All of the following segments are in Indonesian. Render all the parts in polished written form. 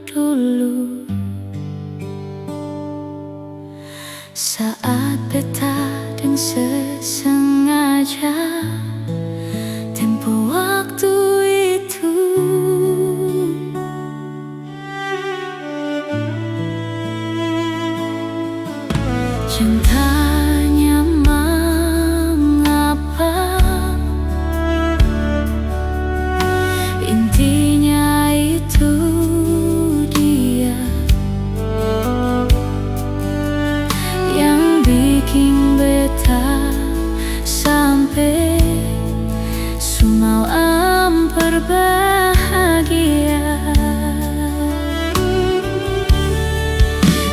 dulu. Saat beta dan sesengaja tempo waktu itu, cintanya mengapa, intinya itu dia yang bikin beta sampai semalam berbahagia.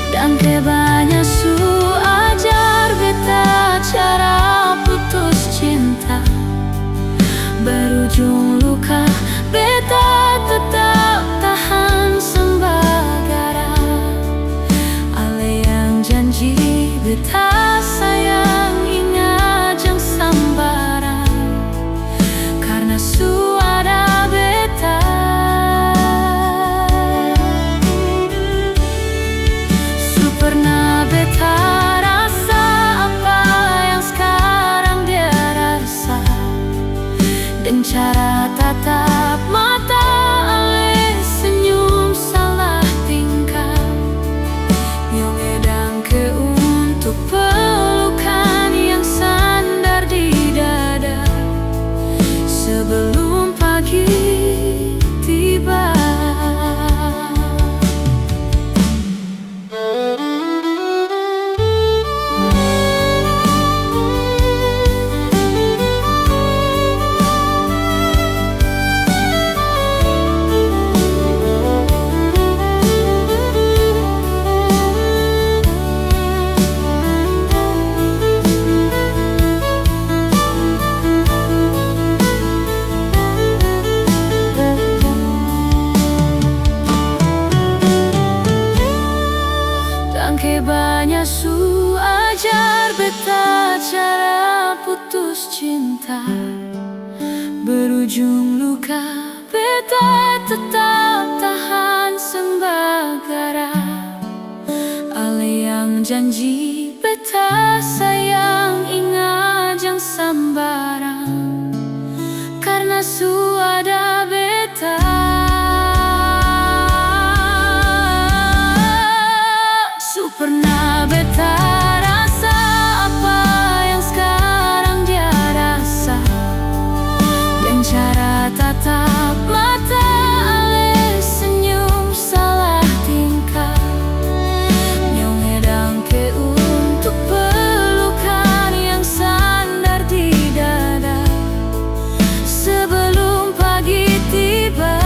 Dan kebanyak su ajar beta cara putus cinta, berujung luka beta tetap tahan sembagara. Ale yang janji beta sayang ingat jang sambara, karena su ada beta. Su pernah beta rasa apa yang sekarang dia rasa, dan cara tatap mata ale senyum salah tingkah, yang edang ke untuk pelukan yang sandar di dada sebelum pagi tiba. Banyak su ajar beta cara putus cinta, berujung luka beta tetap tahan sembagara. Ale yang janji beta sayang ingat jang sambara, karena su ada beta. Pernah beta rasa apa yang sekarang dia rasa, dan cara tatap mata ale senyum salah tingkah, nyong edang ke untuk pelukan yang sandar di dada sebelum pagi tiba.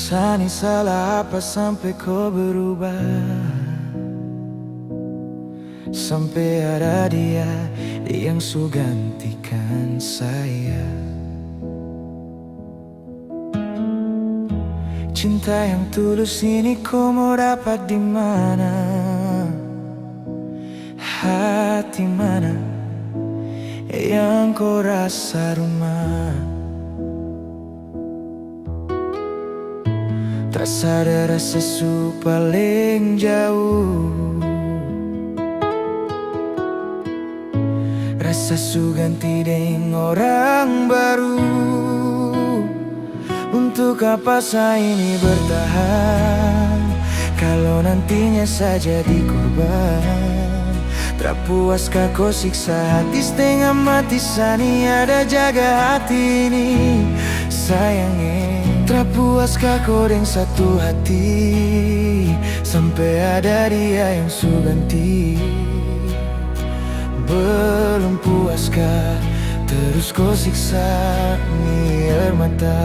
Sani salah apa sampai kau berubah, sampai ada dia yang su gantikan saya. Cinta yang tulus ini kau mau dapat di mana? Hati mana yang kau rasa rumah? Tak sadar rasa su paling jauh, rasa su ganti dengan orang baru. Untuk apa saya ini bertahan? Kalau nantinya saja di korban, tak puaskah kau siksa hati setengah mati sani ada jaga hati ini sayangnya. Tak puaskah kau dengan satu hati sampai ada dia yang su ganti. Belum puaskah terus kau siksa ni air mata.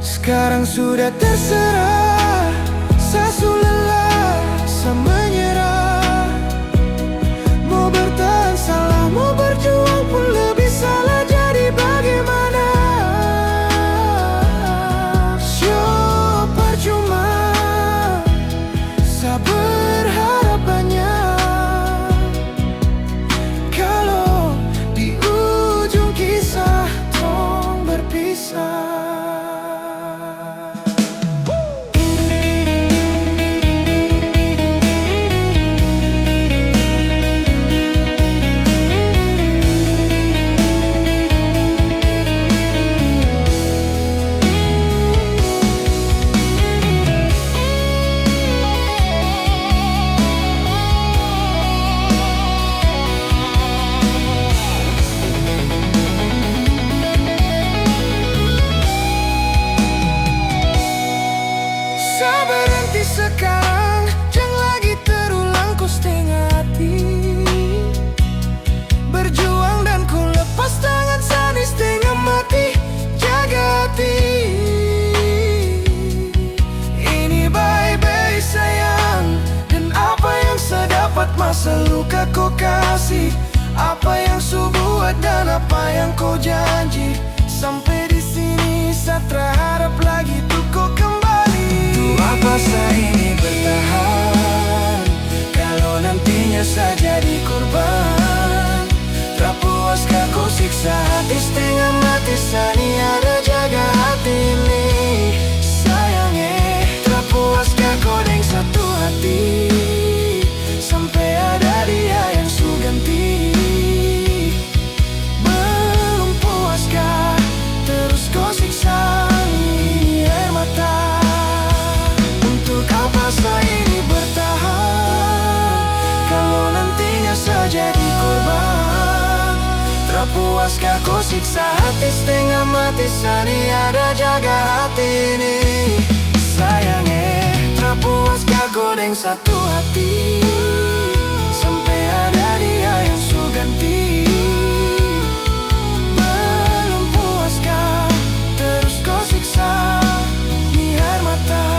Sekarang sudah terserah, saya su lelah, saya menyerah. Mau bertahan salah, mau berjuang pun lebih salah. Jadi bagaimana? Syok percuma, saya berharap banyak. Kalau di ujung kisah tong berpisah. Berhenti sekarang, jangan lagi terulang kau setengah hati. Berjuang dan ku lepas tangan sani setengah mati. Jaga hati ini baik-baik sayang. Dan apa yang sedapat masa luka kau kasih. Apa yang su buat dan apa yang kau janji. Sampai di sini saya terharap lagi tuh kau kembali. Apa saya ini bertahan kalau nantinya saya jadi korban? Tak puaskah kau siksa hati setengah mati sani ada jaga hati ini sayangnya. Tak puaskah kau dengan satu hati sampai ada dia yang su ganti. Belum puaskah terus kau siksa ni air mata. Saya ini bertahan kalau nantinya saya jadi korban. Tak puaskah kau siksa hati setengah mati sani ada jaga hati ini sayangnya. Tak puaskah kau dengan satu hati sampai ada dia yang su ganti. Belum puaskah terus kau siksa ni air mata.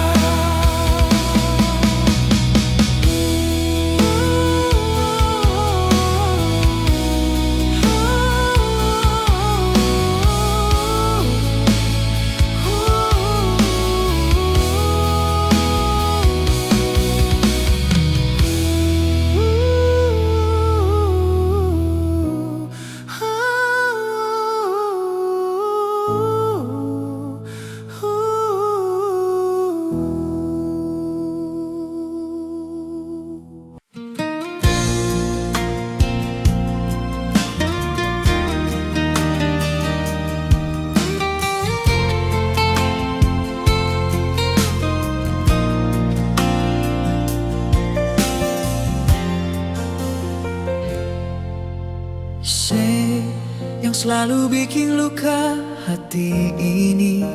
Yang selalu bikin luka hati ini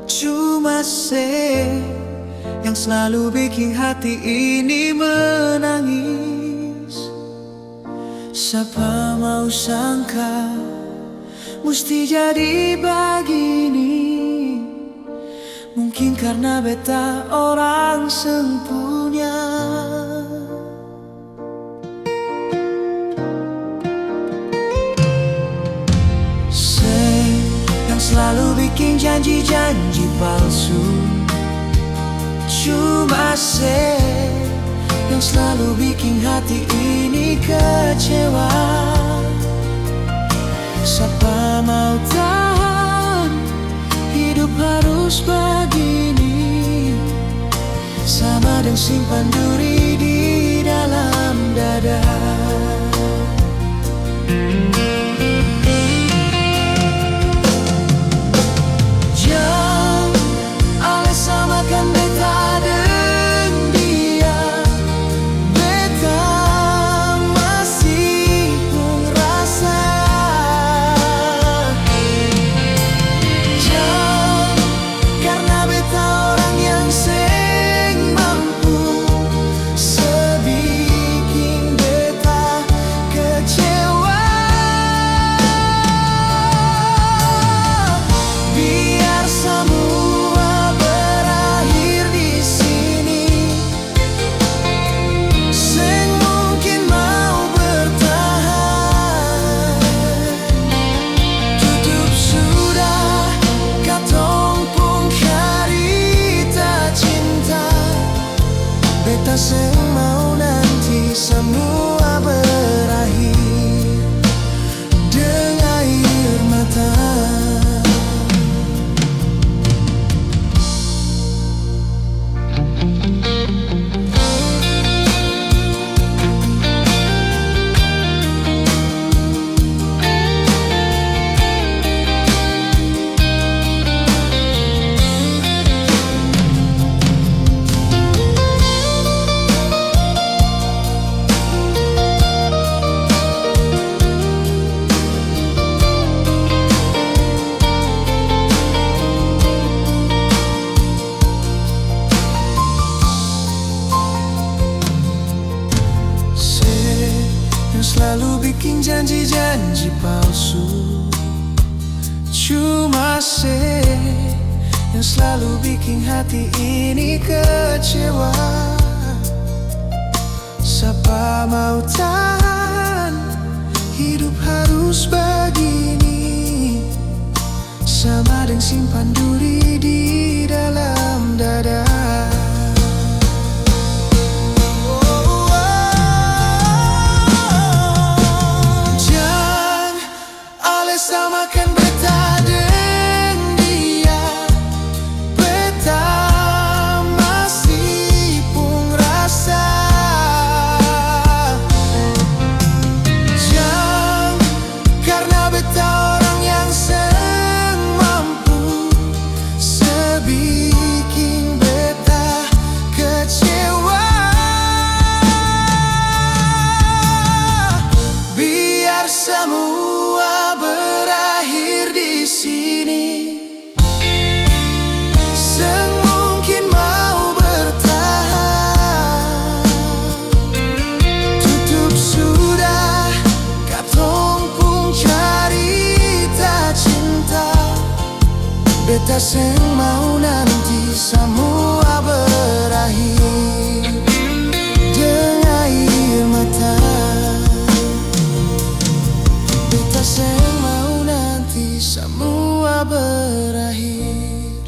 cuma yang selalu bikin hati ini menangis. Siapa mau sangka mesti jadi begini. Mungkin karena beta orang sempurna. Selalu bikin janji-janji palsu. Cuma yang selalu bikin hati ini kecewa. Siapa mau tahan hidup harus begini. Sama dengan simpan duri di dalam dada. Jangan alasan makan beta Beta sing mau nanti semua berakhir dengan air mata. Selalu bikin janji-janji palsu. Cuma yang selalu bikin hati ini kecewa. Siapa mau tahan hidup harus begini, sama dengan simpan duri di dalam dada. Samakan beta dengan dia, beta masih pun rasa. Jangan karena beta orang yang seng mampu, sebikin beta kecewa. Biar semua berakhir di sini, semungkin mau bertahan. Tutup sudah katong pun cerita cinta. Beta seng mau nanti semua berakhir dengan air mata. Beta seng mau nanti semua berakhir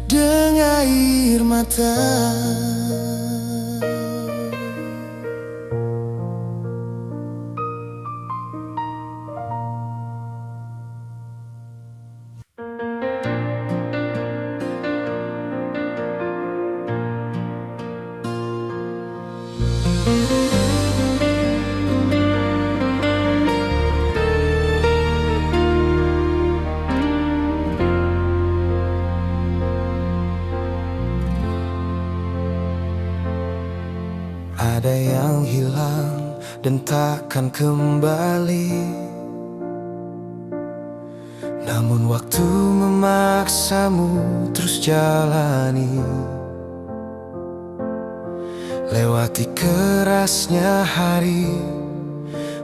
dengan air mata. Ada yang hilang dan takkan kembali, namun waktu memaksamu terus jalani. Lewati kerasnya hari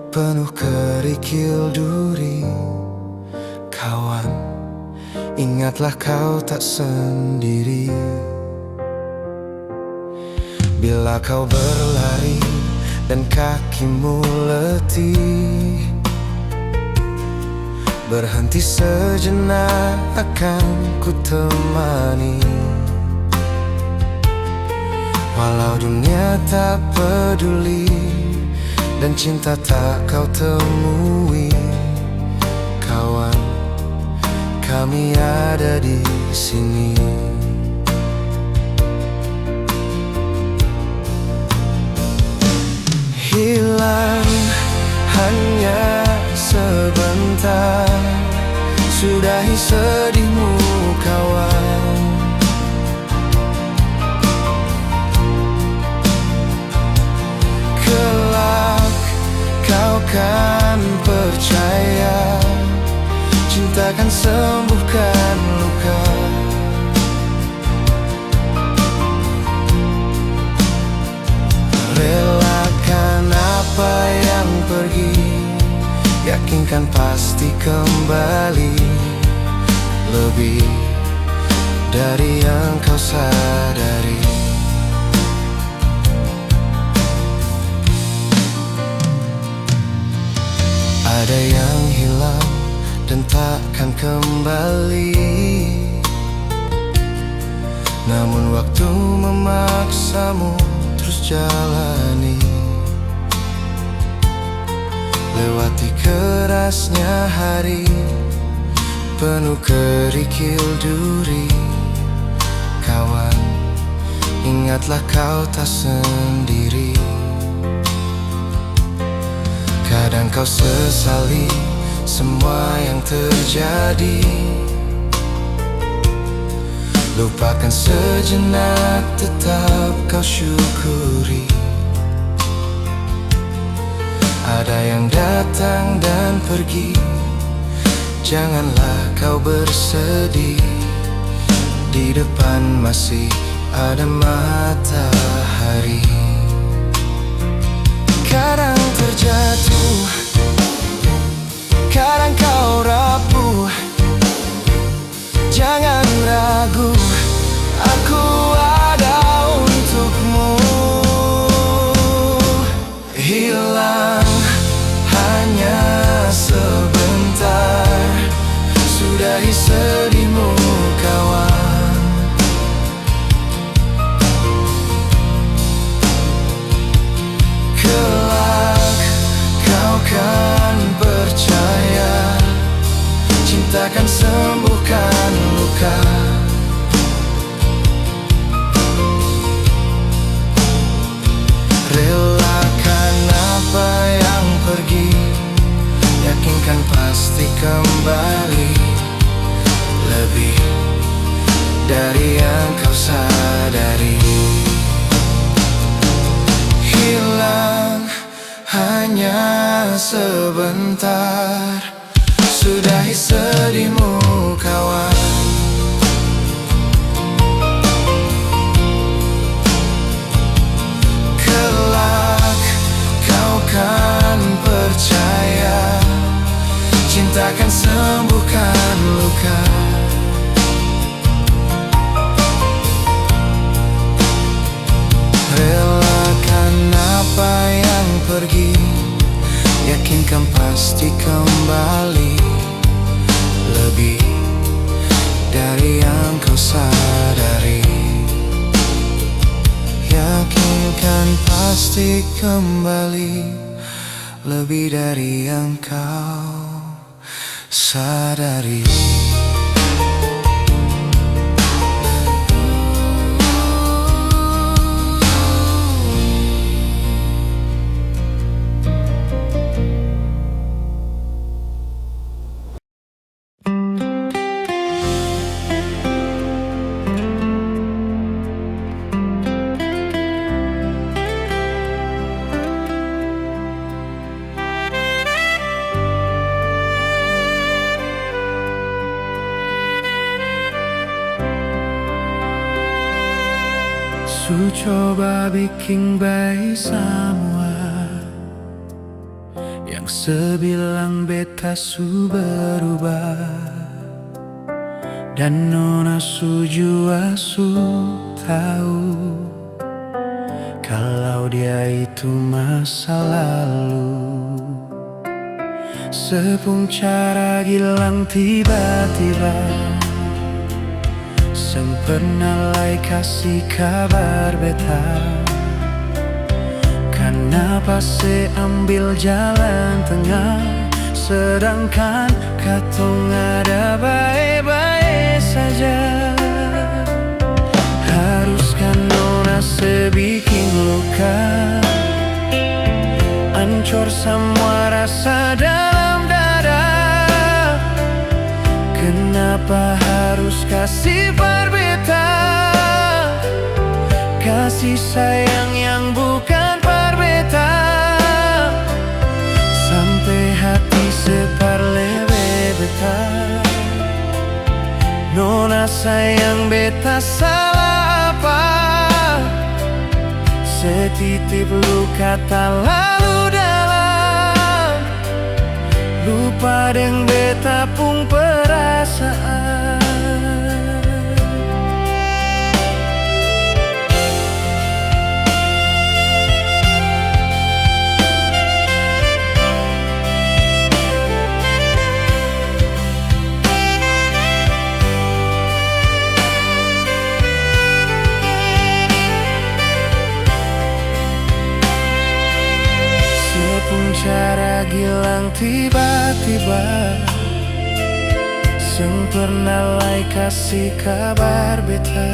penuh kerikil duri. Kawan, ingatlah kau tak sendiri. Bila kau berlari dan kakimu letih, berhenti sejenak akan ku temani. Walau dunia tak peduli dan cinta tak kau temui, kawan, kami ada di sini. Hilang hanya sebentar, sudahi sedihmu kawan. Kelak kau kan percaya, cinta kan sembuhkan luka. Relakan apa yang pergi, yakinkan pasti kembali. Lebih dari yang kau sadari. Ada yang hilang dan takkan kembali, namun waktu memaksamu terus jalani. Lewati kerasnya hari, penuh kerikil duri. Kawan, ingatlah kau tak sendiri. Kadang kau sesali semua yang terjadi. Lupakan sejenak, tetap kau syukuri. Ada yang datang dan pergi, janganlah kau bersedih. Di depan masih ada matahari. Kadang terjatuh, kadang kau rapuh. Jangan ragu, aku ada untukmu. Hilang hanya sebentar, sudahi sedihmu kawan. Kelak kau kan percaya, cinta kan sembuhkan luka. Relakan apa yang pergi, yakinkan pasti kembali. Lebih dari yang kau sadari. Hilang hanya sebentar, sudahi sedihmu kawan. Kelak kau kan percaya, cinta kan sembuhkan luka. Relakan apa yang pergi, yakinkan pasti kembali. Lebih dari yang kau sadari. Yakinkan pasti kembali. Lebih dari yang kau sadari. Su coba bikin baik semua, yang sebilang beta su berubah. Dan nona su jua su tahu kalau dia itu masa lalu. Sepuncara gilang tiba-tiba, sempena lai kasih kabar beta. Kenapa se ambil jalan tengah, sedangkan katong ada baik-baik saja. Haruskah nona sebikin luka, ancur semua rasa dalam dada. Kenapa harus kasih berbeda, kasih sayang yang bukan berbeda. Sampai hati separlebe beta. Nona sayang beta salah apa? Setitip luka tak lalu dalam, lupa deng beta pun perasaan. cara gilang tiba-tiba, sing pernah lai kasih kabar beta.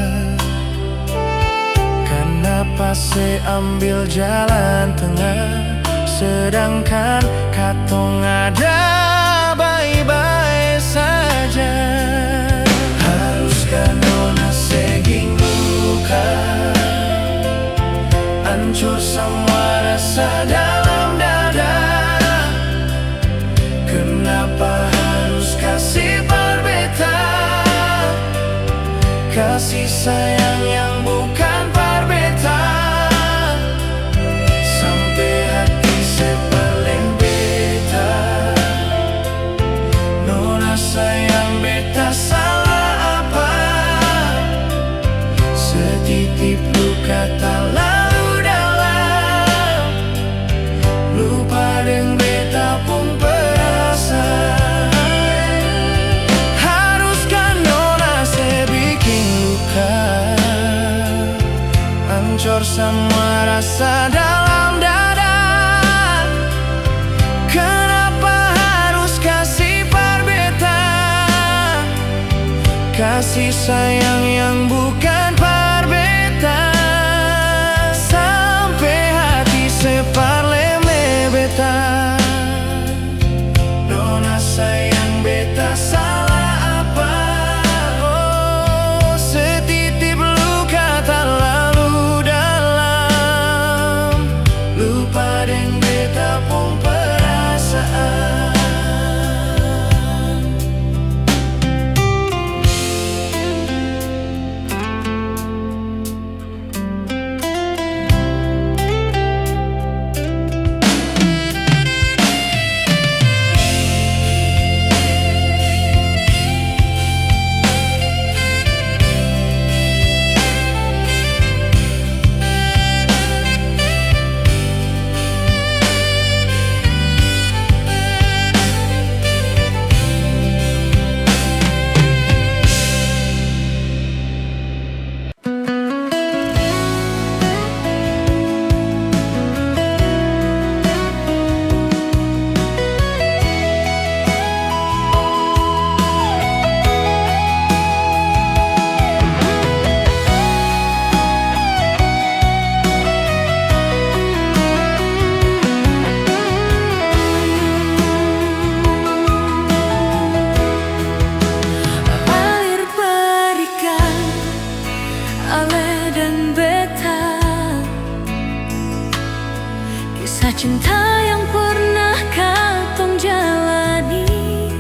Kenapa se ambil jalan tengah, sedangkan katong ada baik-baik saja. Haruskah nona seging luka, hancur semua rasa dalam dada. Kenapa harus kasih berbeda, kasih sayang yang bukan berbeda, sampai hati sepaling beta. Nona sayang beta salah apa, setitip luka tak lalu dalam, lupa deng beta pun perasa. Haruskah nona sebikin luka, hancur semua rasa dalam dada. Kenapa harus kasih berbeda, kasih sayang yang bukan berbeda, sampai hati separleme beta. Nona sayang beta salah apa, oh setitip luka tak lalu dalam, lupa deng beta pun perasaan. Kisah cinta yang pernah katong jalani,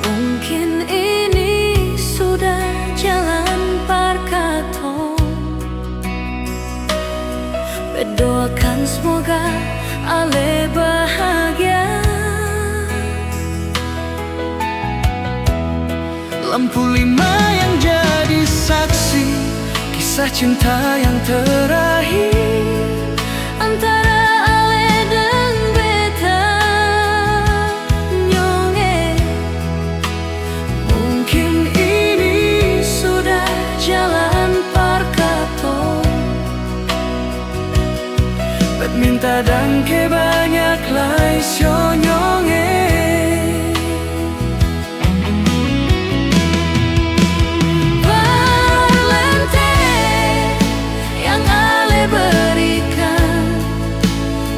mungkin ini sudah jalan par katong. Berdoakan semoga ale bahagia. Lampu 5 yang jadi saksi kisah cinta yang terakhir Antara ale dan beta nyonge, mungkin ini sudah jalan par katong. Bet minta dan ke banyak lai nyonge. Parlente yang ale berikan,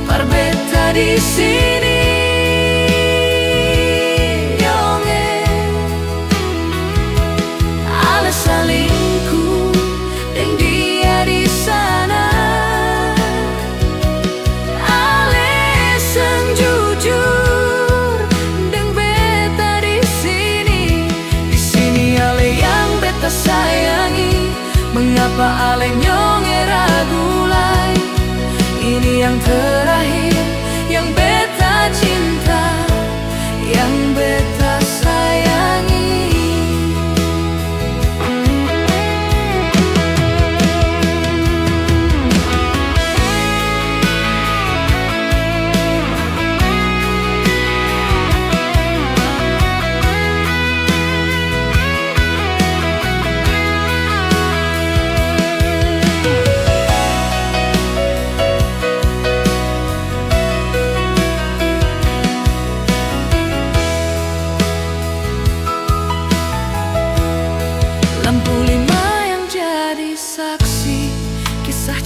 par beta di sini nyonge. Ale salingku deng dia di sana, ale seng jujur deng beta di sini. Di sini ale yang beta sayangi, mengapa ale nyonge ragu lai? Ini yang terakhir, yang beta cinta, yang beta sayangi.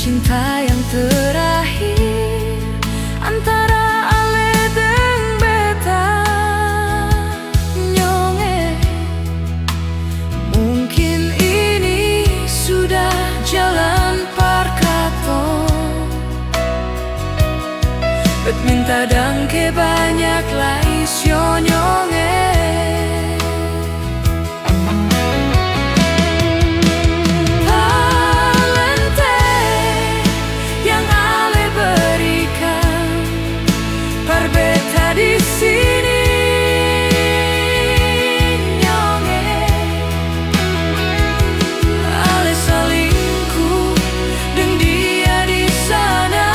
cinta yang terakhir antara ale deng beta nyonge. Mungkin ini sudah jalan parkato, bet minta dangke banyak lai sio nyonge. Di sini nyonge, ale salingku deng dia di sana,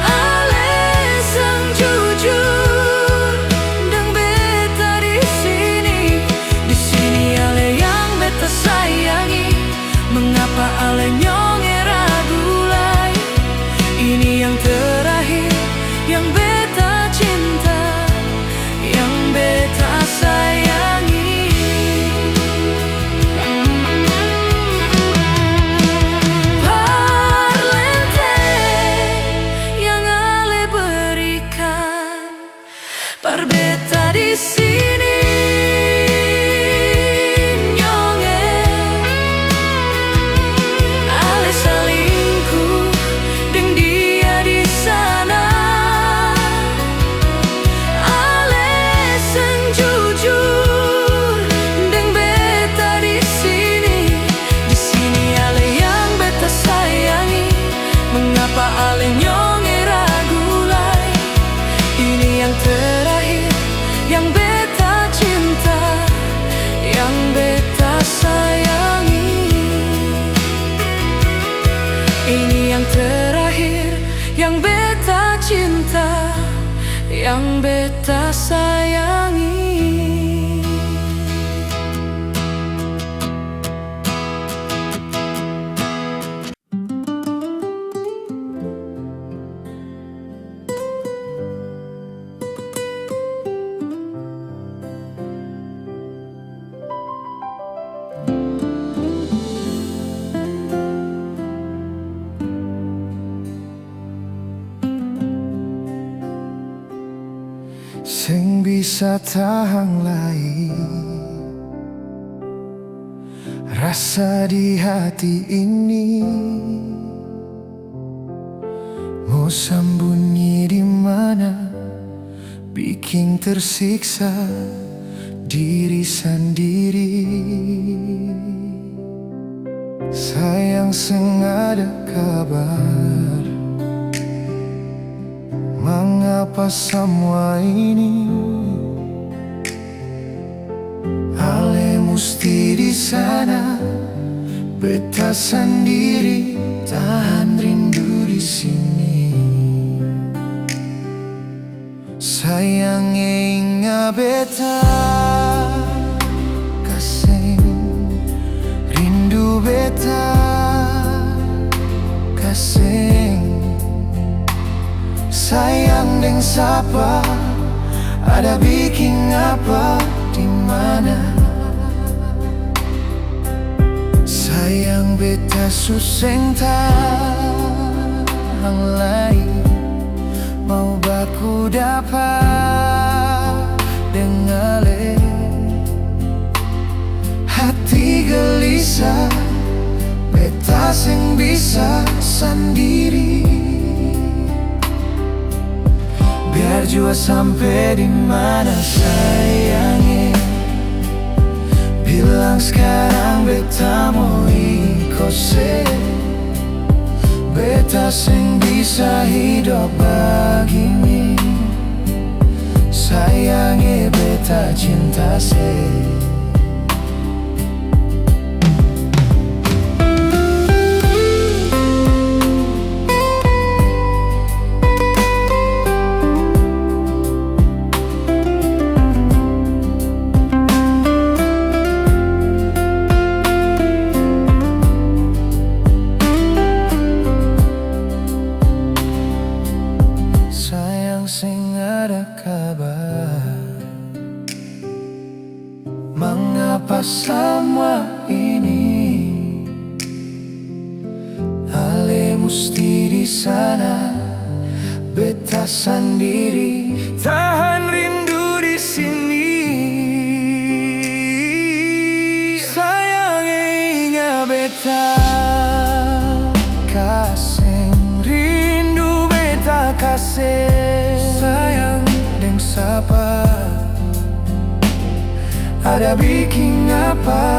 ale sang jujur deng beta di sini ale yang beta sayangi. Mengapa ale nyonge ragu lagi? Ini yang terakhir yang beta cinta, yang beta sayangi. Parlente yang ale berikan, par beta di sini nyonge, ale salingku deng dia di sana. Mengapa ale nyonge ragu lagi? Ini yang terakhir yang beta cinta, yang beta sayangi. Ini yang terakhir yang beta cinta, yang beta sayangi. Sing bisa tahan lagi rasa di hati ini, mau sembunyi di mana, bikin tersiksa diri sendiri. Sayang sengaja kabar, mengapa semua ini ale musti di sana, beta sendiri tahan rindu di sini. Sayang inga beta kasih rindu beta kasih. Sayang deng sapa, ada bikin apa di mana? Sayang beta suseng tahan lagi, mau baku dapat dengale. Hati gelisah, beta sing bisa sendiri. Biar jua sampai di mana sayangnya, bilang sekarang beta mau ikut se. Beta sing bisa hidup begini, sayangnya beta cinta se. musti di sana. Beta sendiri tahan rindu di sini. Sayang ingat beta kasih rindu beta kasih. Sayang deng sapa ada bikin apa,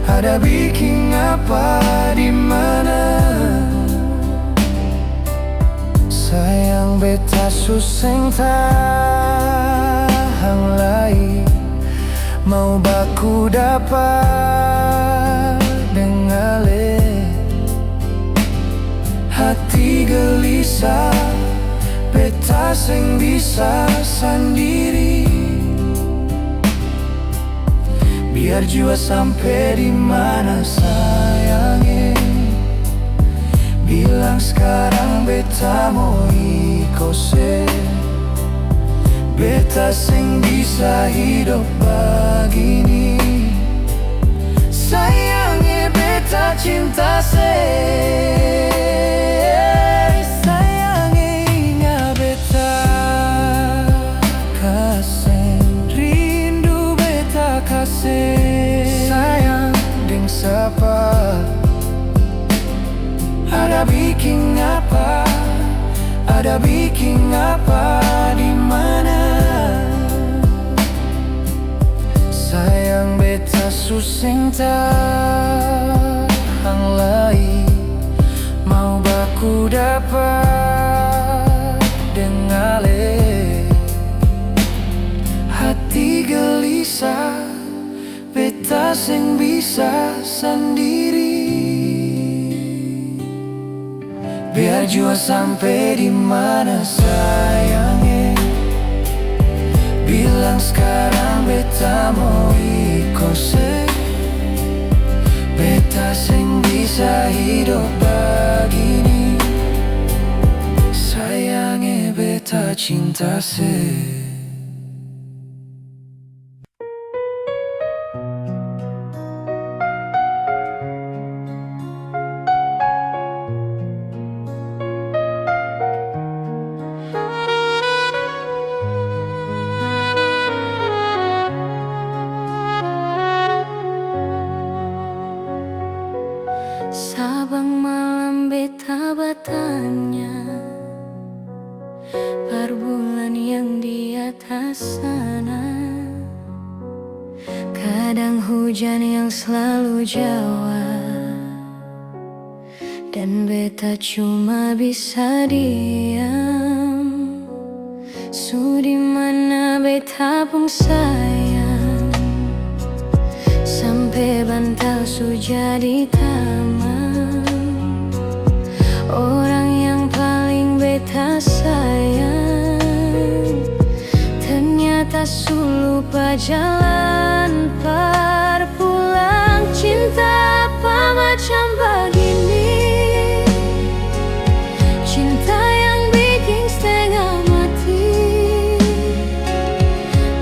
ada bikin apa di mana. Sayang beta suseng tahan lagi, mau baku dapat dengale. Hati gelisah, beta seng bisa sendiri. Biar jua sampai di mana sayangnya. Bilang sekarang beta mau ikose. Beta seng bisa hidup begini. Sayangnya beta cinta se. Sayangnya ingat beta kasih rindu beta kasih. Sayang deng sapa ada bikin apa, ada bikin apa di mana. Sayang beta suseng tahan lagi, mau baku dapat dengale. Hati gelisah, beta seng bisa sendiri. Biar jua sampai di mana sayangnya. Bilang sekarang beta mau ikose. Beta seng bisa hidup begini. Sayangnya beta cinta se. Sabang malam beta bertanya, per bulan yang di atas sana. Kadang hujan yang selalu jawab, dan beta cuma bisa diam. Sudi mana beta pun sayang, sampai bantal su jadi taman. Orang yang paling beta sayang, ternyata su lupa jalan perpulang. Cinta apa macam begini, cinta yang bikin setengah mati.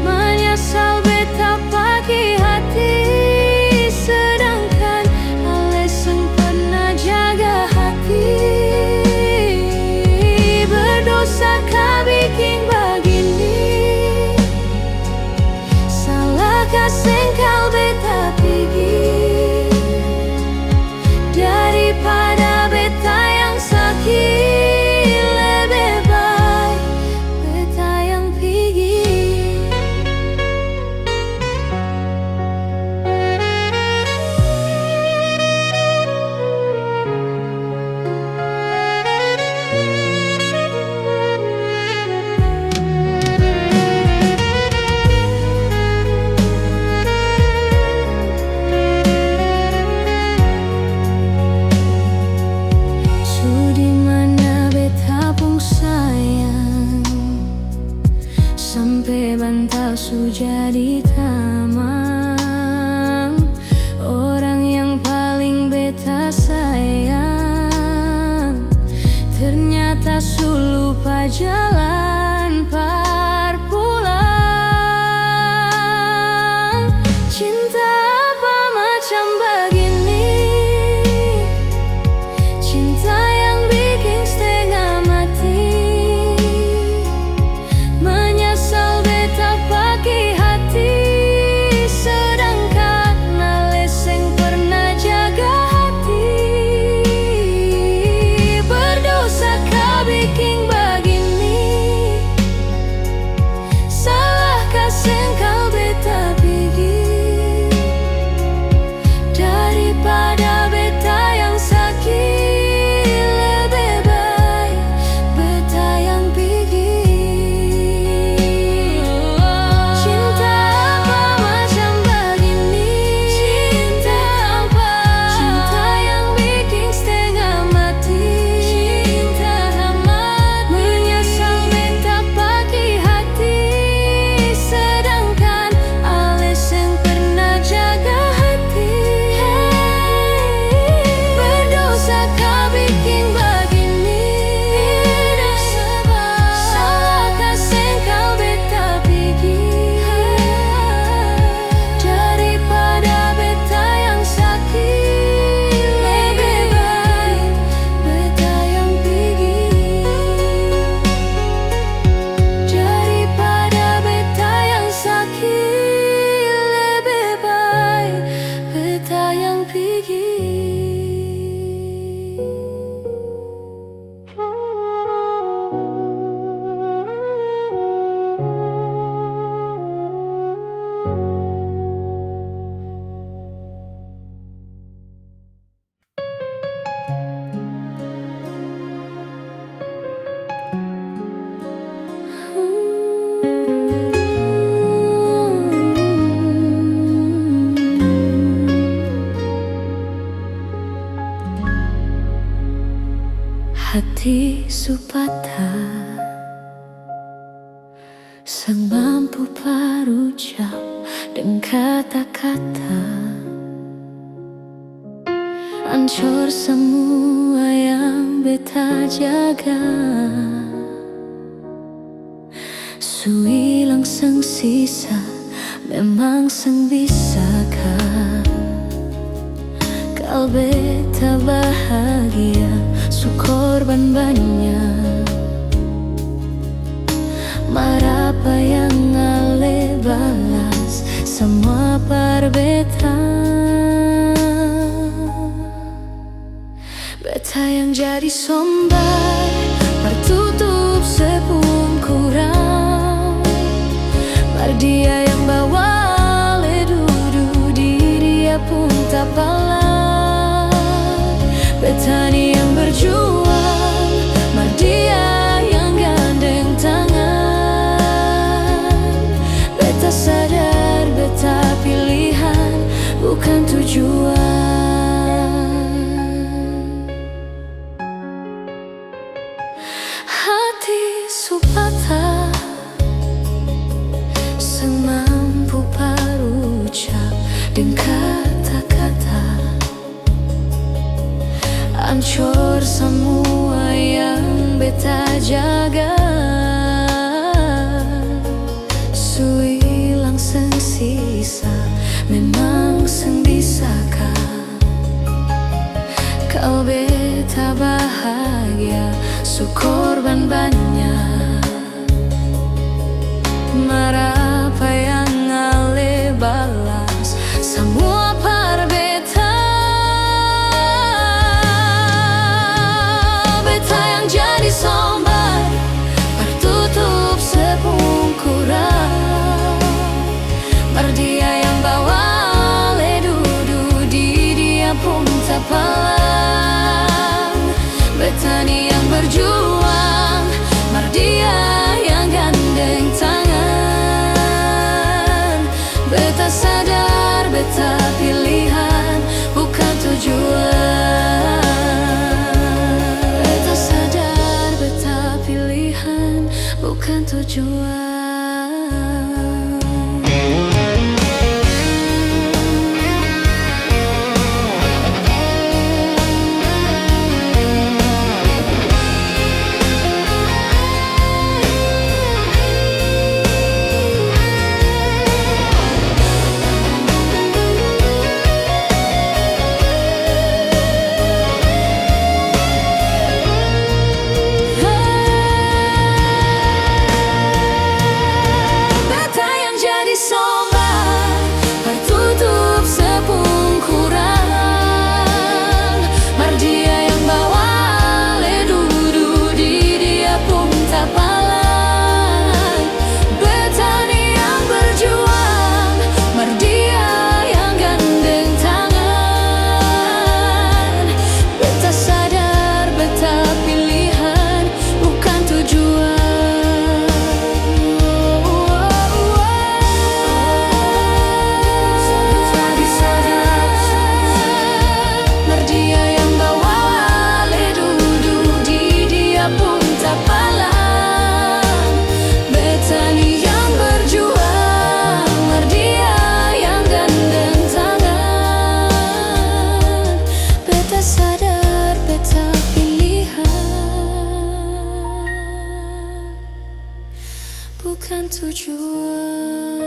Menyesal beta pakai hati, sedangkan ale seng pernah jaga hati. Berdosa kah bikin begini, salahkah sengkal beta pergi. Daripada beta yang sakit, lebih baik beta yang pergi. Sudi mana beta pun sayang, sampai bantal su jadi tamang. Orang yang paling beta sayang, ternyata su lupa jalan perpulang. Cinta apa macam begini, cinta yang Hati supatah, sang mampu parucap dengan kata-kata. Hancur semua yang beta jaga, su hilang sang sisa, memang sang bisakah kal beta bahagia, su korban banyak. Marapa yang ale balas semua parbeta. Beta yang jadi sombar, tertutup sepungkuran. Mar dia yang bawa ale duduk, dia pun tak pala. Beta ni yang berjuang, mar dia yang gandeng tangan. Beta sadar, beta pilihan bukan tujuan. Hati supatah, sang mampu parucap dengan kata-kata. Hancur semua yang beta jaga, su hilang sang sisa, memang sang bisakah kau beta bahagia, su korban banyak. Marapa yang ale balas semua parbeta. Beta yang jadi sombar, tertutup sepungkuran. Mar dia yang bawa ale duduk, dia pun tak palang. Beta ni yang berjuang, mar dia yang gandeng tangan. Beta sadar, beta pilihan bukan tujuan. Beta sadar, beta pilihan bukan tujuan. Bukan tujuan.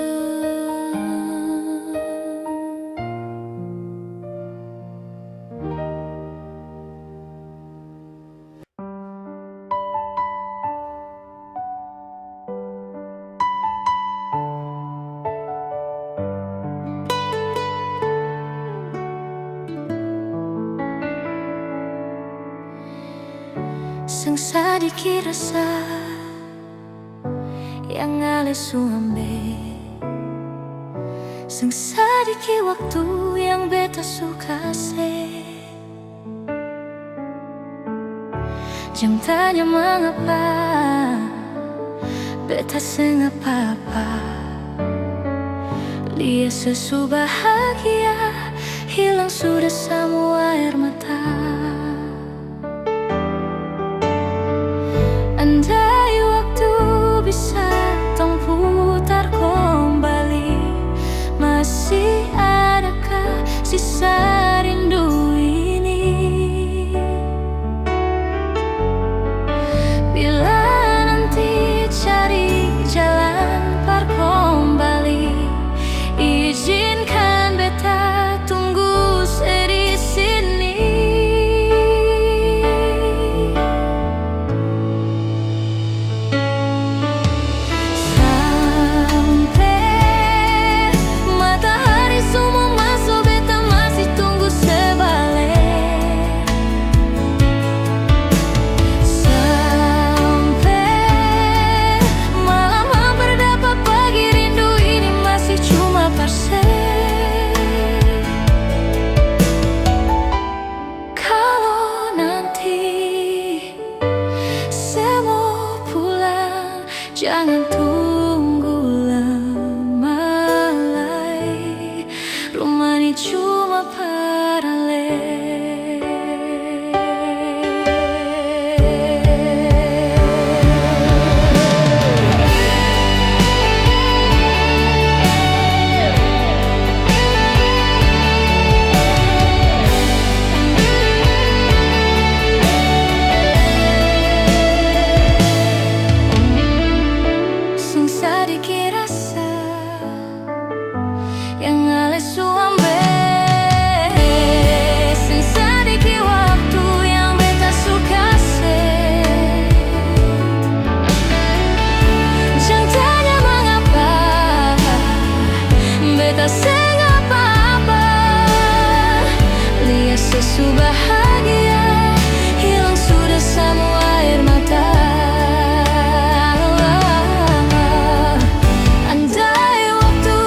Sang sadiki rasa yang ale suambe, sang sadiki waktu yang beta suka se. Jam tanya mengapa beta seng apa-apa. Lia sesu bahagia, hilang sudah semua air mata. jangan tunggu lama lagi. Rumah ini cuma paralel. Bahagia hilang sudah semua air mata. Andai waktu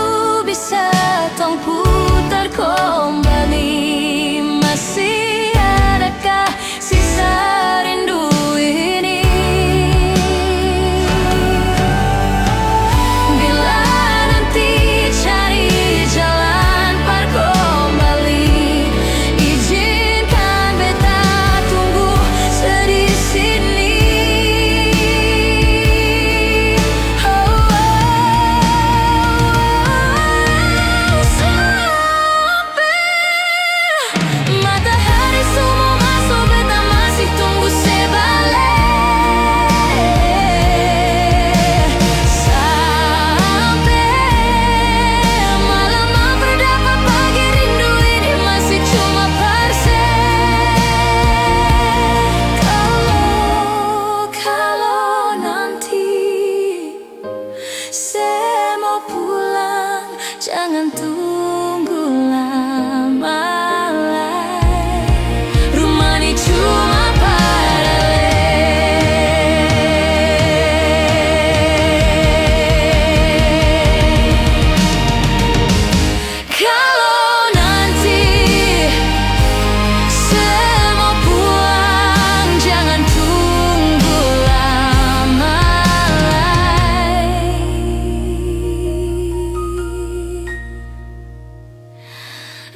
bisa tong putar kembali, masih adakah sisa rindu ini? Bila nanti cari jalan par kembali, jangan tunggu lama lagi. Rumah ini cuma paralel. Kalau nanti semua pulang, jangan tunggu lama lagi.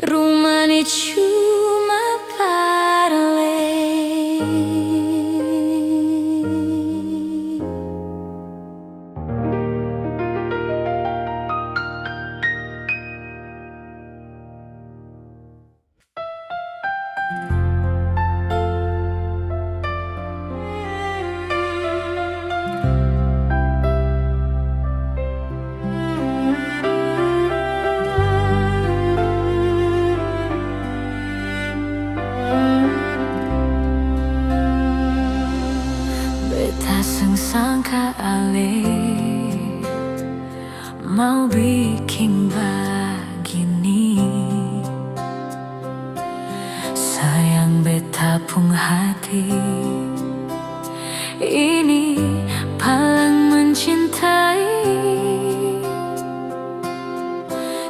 Rumah ini cuma paralel. Sangka ale mau bikin begini, sayang beta pung hati ini paling mencintai.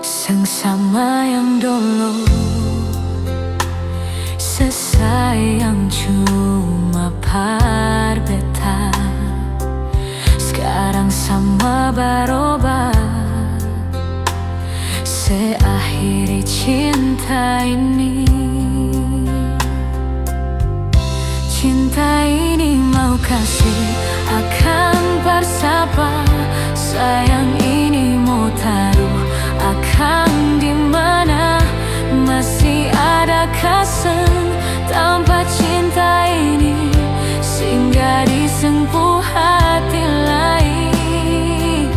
Sengsama yang dulu, sesayang cuma par beta, sekarang sama berubah. Seakhiri cinta ini, cinta ini mau kasih akan bersapa. Sayang ini mau taruh akan dimana? Masih ada kesan tanpa cinta ini, singgah di sengpuh hati lain.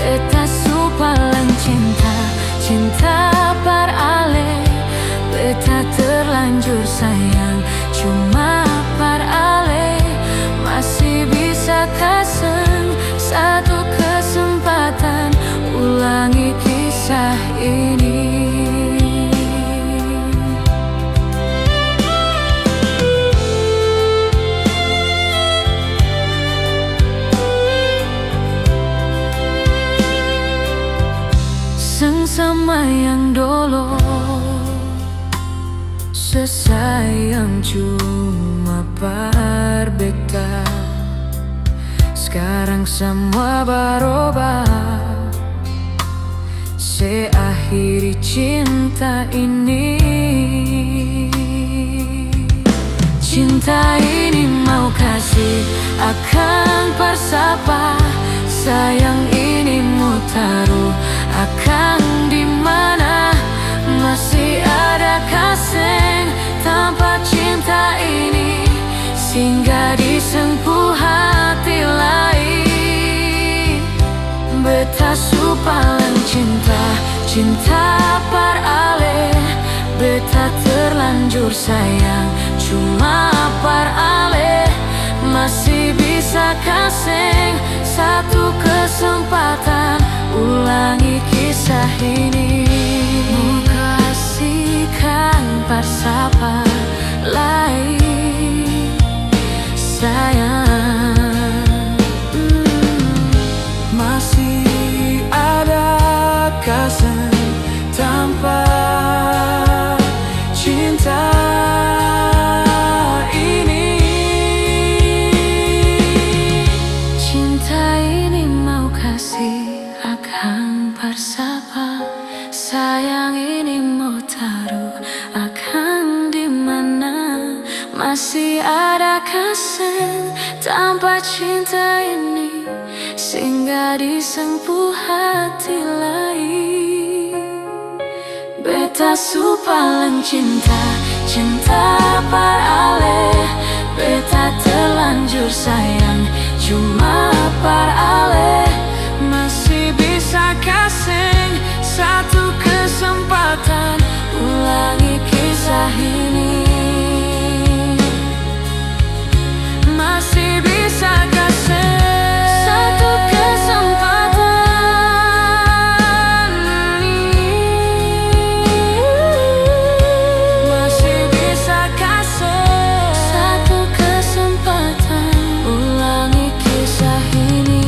Beta supalang cinta, cinta paralel. Beta terlanjur sayang cuma paralel. Masih bisa kasih satu kesempatan, ulangi kisah ini. Sengsama yang dulu, sesayang cuma par beta, sekarang sekarang semua berubah. Saya akhiri cinta ini. Cinta ini mau kasih akan bersapa. Sayang ini mau taruh akan dimana. Masih ada kasih tanpa cinta ini, singgah di sengpu hati lain. Beta supalang cinta, cinta paralel. Beta terlanjur sayang, cuma paralel. Masih bisa kasih satu kesempatan, ulangi kisah ini. Kasihkan bersapa lain sayang. Masih ada kasih tanpa cinta ini. Cinta ini mau kasih akan bersapa. Sayang ini mau taruh akan dimana. Masih ada kasih tanpa cinta ini, singgah di sengpu hati lain. Beta supalang cinta, cinta paralel. Beta terlanjur sayang, cuma paralel. Masih bisa kasih satu kesempatan, ulangi kisah ini. Masih bisa kasih satu kesempatan. Masih bisa kasih satu kesempatan, ulangi kisah ini.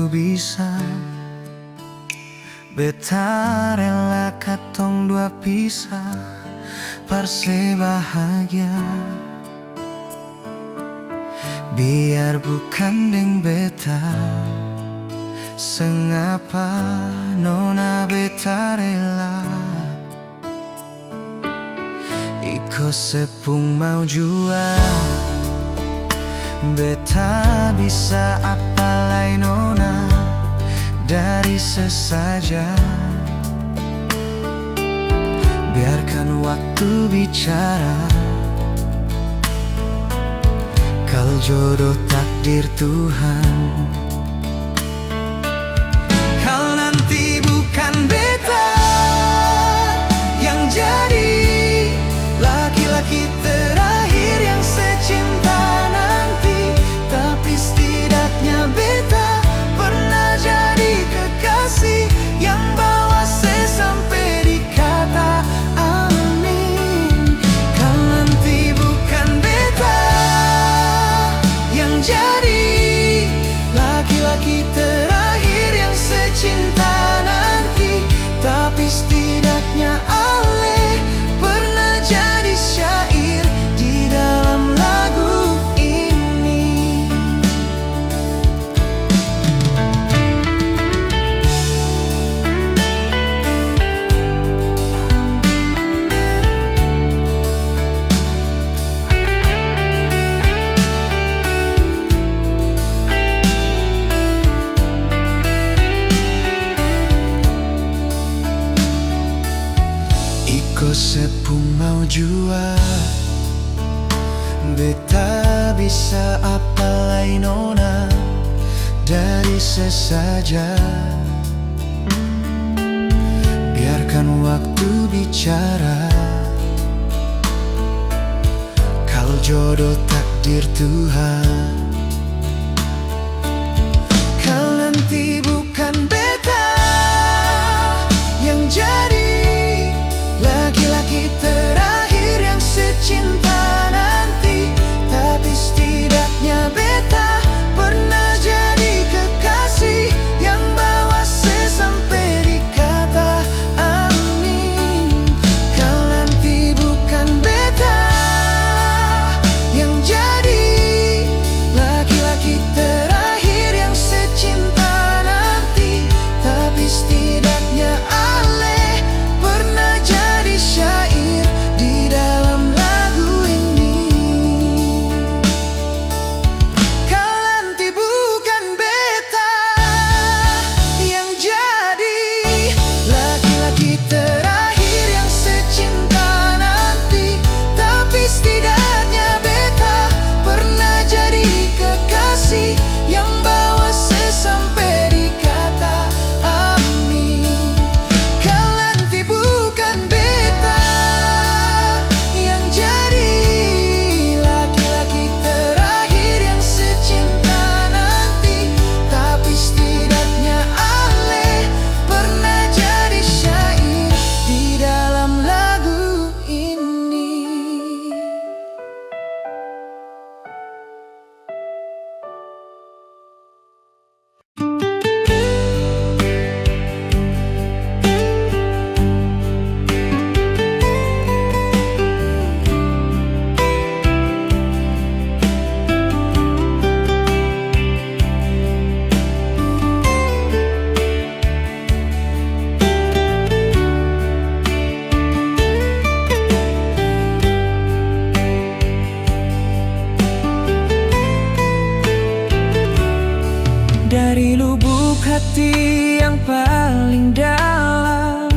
Bisa beta rela katong dua pisah, parse bahagia. Biar bukan deng beta, sengapa nona beta rela. Iko sepung mau jua, beta bisa apa lain nona dari sesaja. Biarkan waktu bicara, kal jodoh takdir Tuhan. Kal nanti bukan beta yang jadi laki-laki terakhir yang secinta nanti, tapi setidaknya beta pernah jadi kekasih yang bawa saya sampai di kata amin. Kalau nanti bukan beta yang jadi laki-laki terakhir yang secinta nanti, tapi setidaknya ale pernah jadi syair di dalam lagu ini. Iko sepung mau jua, beta bisa apa lain nona dari sesaja. Biarkan waktu bicara, kal jodoh takdir Tuhan. Kau nanti bukan beta yang jadi laki-laki terakhir yang secinta nanti, tapi setidaknya beta pernah jadi kekasih yang bawa sampai di kata amin. Kau nanti bukan beta yang jadi laki-laki terakhir yang secinta nanti, tapi setidaknya ale pernah jadi syair di dalam lagu ini. Kau nanti bukan beta yang jadi laki-laki terakhir yang secinta nanti, tapi setidaknya beta pernah jadi kekasih yang bawa sampai di kata amin. Kau nanti bukan beta yang jadi laki-laki terakhir yang secinta nanti, tapi setidaknya ale pernah jadi syair di dalam lagu ini. Dari lubuk hati yang paling dalam,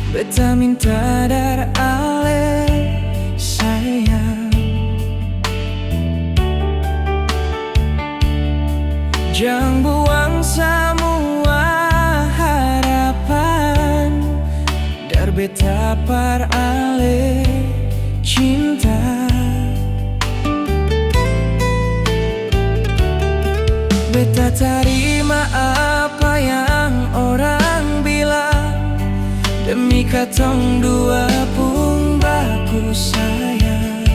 beta minta dar ale sayang. Jangan buang semua harapan, dar beta par ale cinta. Beta terima apa yang orang bilang, demi katong dua pun baku sayang.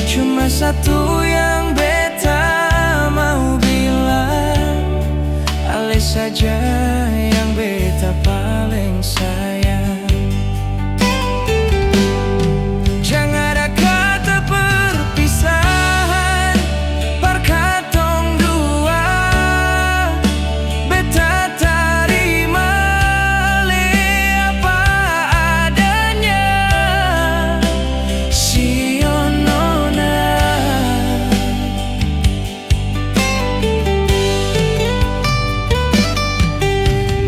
Cuma satu yang beta mau bilang, ale saja yang beta paling sayang. Jangan ada kata perpisahan par katong dua, beta terima le apa adanya. Sionona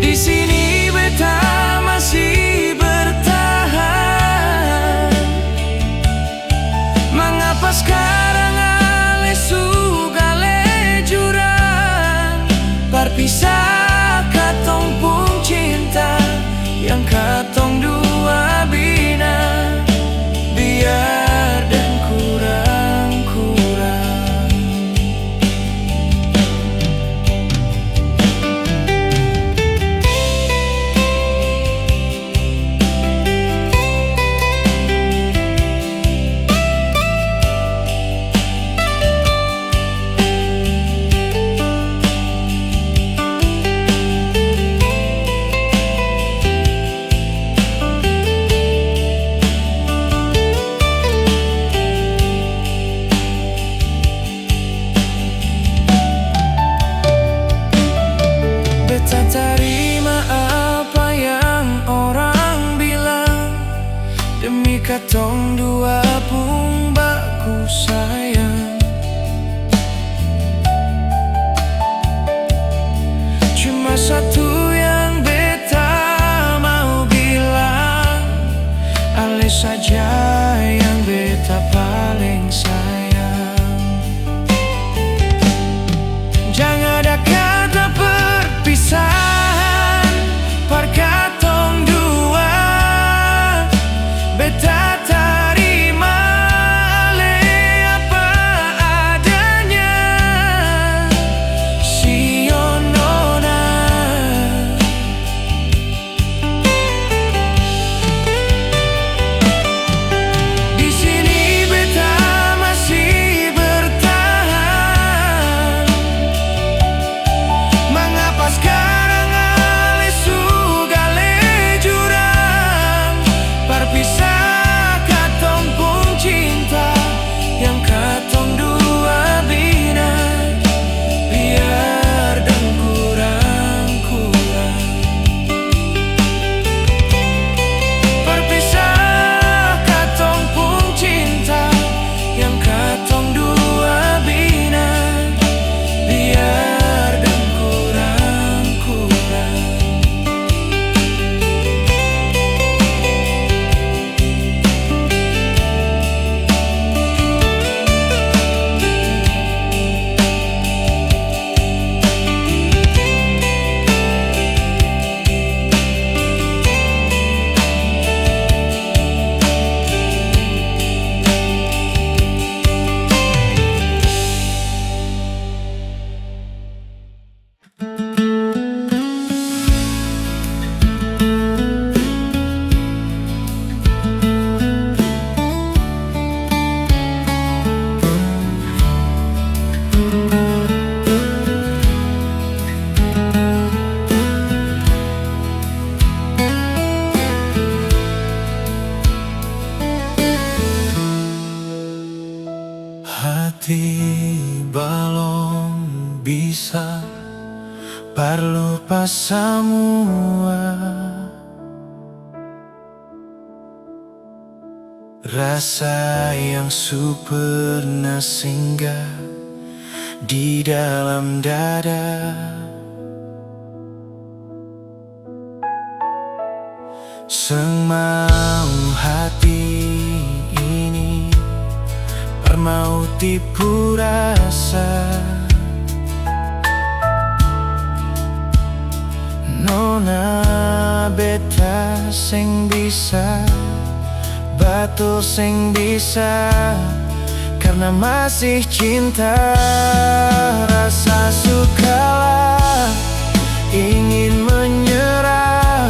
di sini beta masih bertahan. Mengapa sekarang ale sugale jurang, perpisah katong pun cinta yang katong dua bina, biar dan kurang-kurang. Beta terima apa yang orang bilang, demi katong dua pun baku sayang. Cuma satu yang beta mau bilang, ale saja yang beta paling sayang. Jangan ada kata perpisahan par katong dua, semua. Rasa yang pernah singgah di dalam dada, semau hati ini permau tipu rasa. Nona beta sing bisa, batu sing bisa, karena masih cinta. Rasa sukalah ingin menyerah,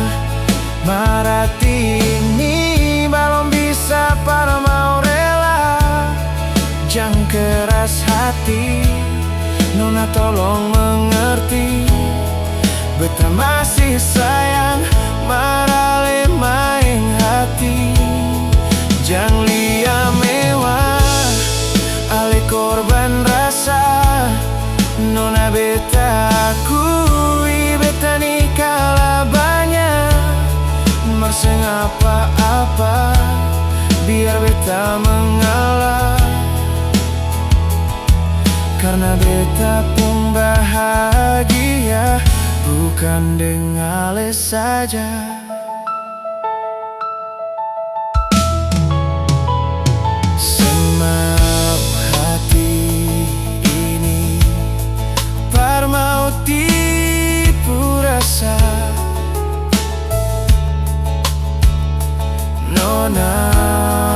marati ini belum bisa para mau rela. Jangan keras hati, Nona tolong mengerti. Beta masih sayang, marale main hati. Jangan lia mewah, ale korban rasa. Nona beta akui, beta ni kalah banyak. Merseng apa-apa, biar beta mengalah. Karena beta pun bahagia, bukan dengan ale saja. Semau hati ini parmau tipu rasa. Nona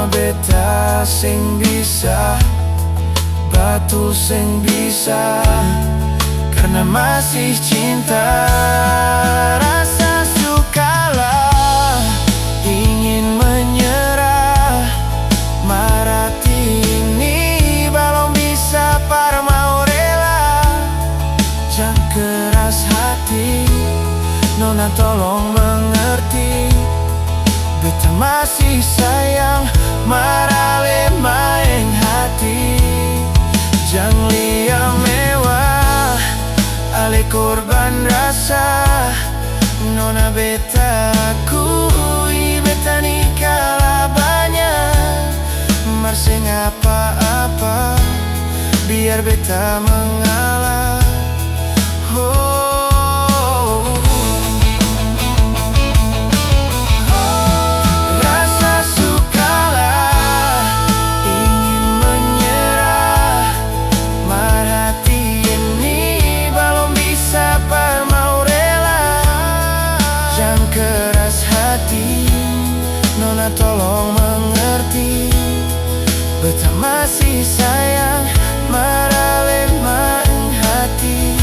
beta sing bisa, batu sing bisa, karena masih cinta. Rasa sukalah ingin menyerah, marati ini belum bisa para mau rela. Jangan keras hati, Nona tolong mengerti. Beta masih sayang, marale main hati. Jangan lia mewah, ale korban rasa. Nona beta akui, beta ni kalah banyak. Merseng apa-apa, biar beta mengalah. Rasa sukalah ingin menyerah, marati ini belum bisa par mau rela. Jangan keras hati, Nona tolong mengerti. Beta masih sayang, marale main hati.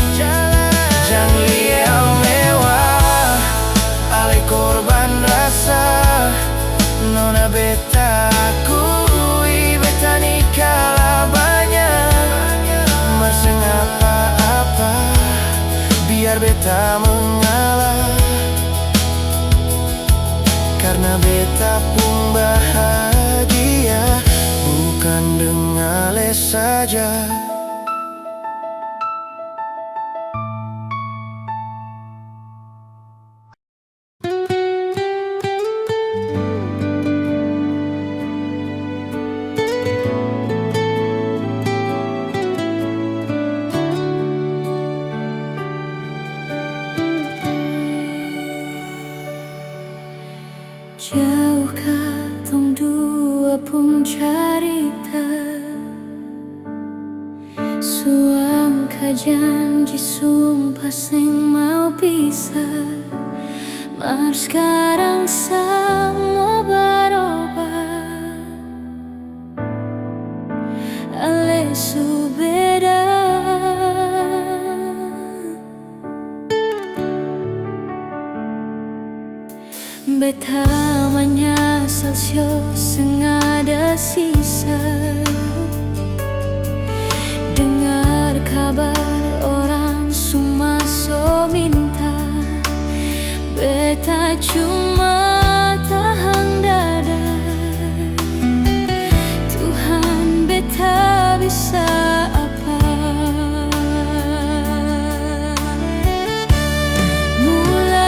Jangan lia mewah, ale korban rasa. Nona beta akui, beta ni kalah banyak. Merseng apa-apa, biar beta mengalah. Karena beta pun bahagia, bukan dengan ale saja. Jauhkah tong dua pun carita, suangka janji sumpah sing mau pisah. Mar sekarang semua berubah, ale su beda. Beta menyesal sing ada sisa. Dengar kabar orang semua so minta, beta cuma tahan dada. Tuhan beta bisa apa? Mulai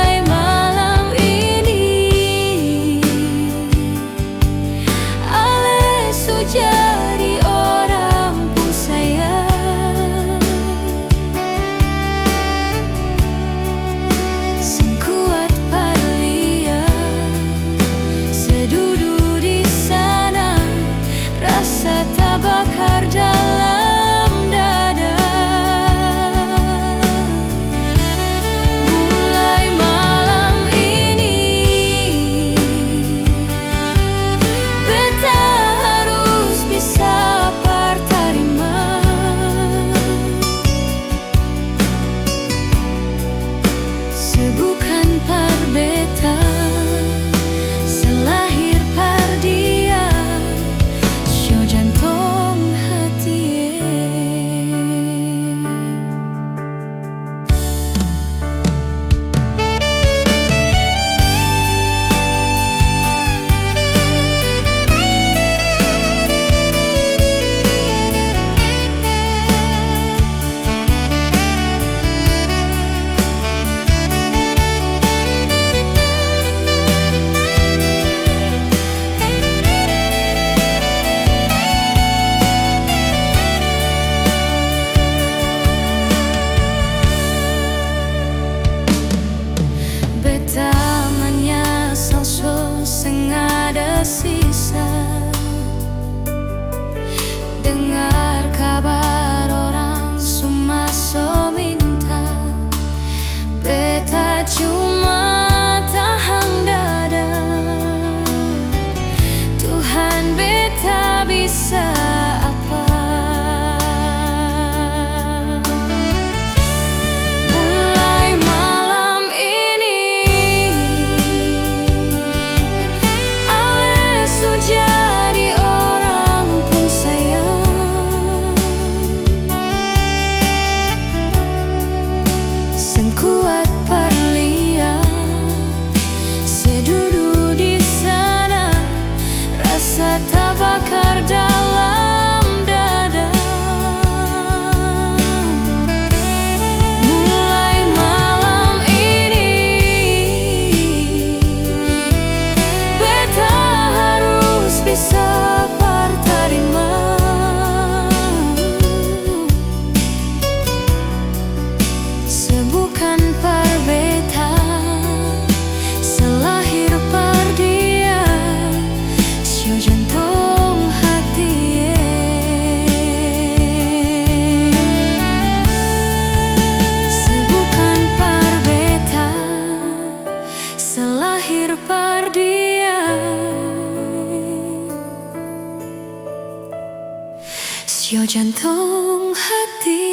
bukan parbeta, selahir pardia, sio jantung hati. Beta menyesal sing ada sisa, dengar kabar orang semua so minta. Beta cuma tahan dada, Tuhan beta bisa apa? Mulai malam ini Alesu jadi orang pun sayang, sen kuat parlia, sedudu di sana, rasa terbakar dalam dada. Mulai malam ini beta harus bisa terima, sebukan parbeta, selahir pardia, sio jantung hati. Sebukan parbeta, selahir pardia, sio jantung hati.